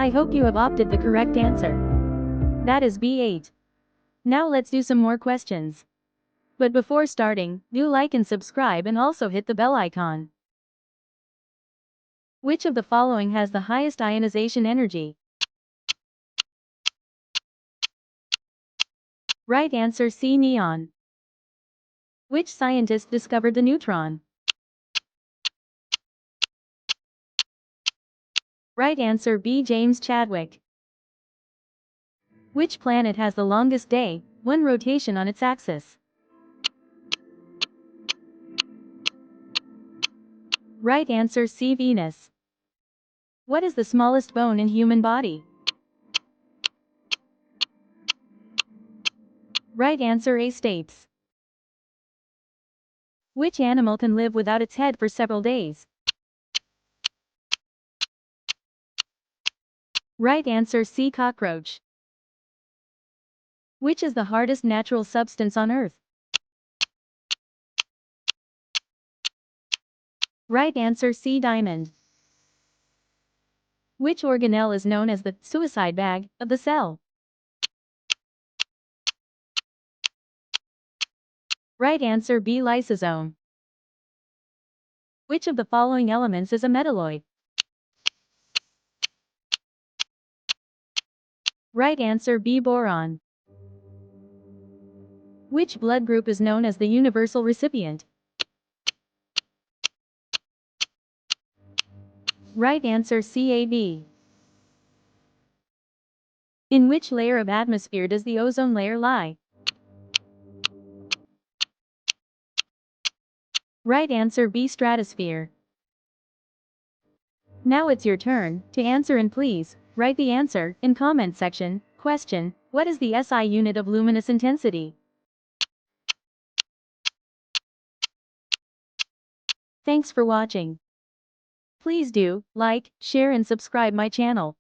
I hope you have opted the correct answer. That is B8. Now let's do some more questions. But before starting, do like and subscribe and also hit the bell icon. Which of the following has the highest ionization energy? Right answer C. Neon. Which scientist discovered the neutron? Right answer B. James Chadwick. Which planet has the longest day, one rotation on its axis? Right answer C. Venus. What is the smallest bone in human body? Right answer A. Stapes. Which animal can live without its head for several days? Right answer C. Cockroach. Which is the hardest natural substance on Earth? Right answer C. Diamond. Which organelle is known as the suicide bag of the cell? Right answer B. Lysosome. Which of the following elements is a metalloid? Right answer B. Boron. Which blood group is known as the universal recipient? Right answer C. AB. In which layer of atmosphere does the ozone layer lie? Right answer B. Stratosphere. Now it's your turn to answer, and please write the answer in comment section. Question: what is the SI unit of luminous intensity? Thanks for watching. Please do like, share and subscribe my channel.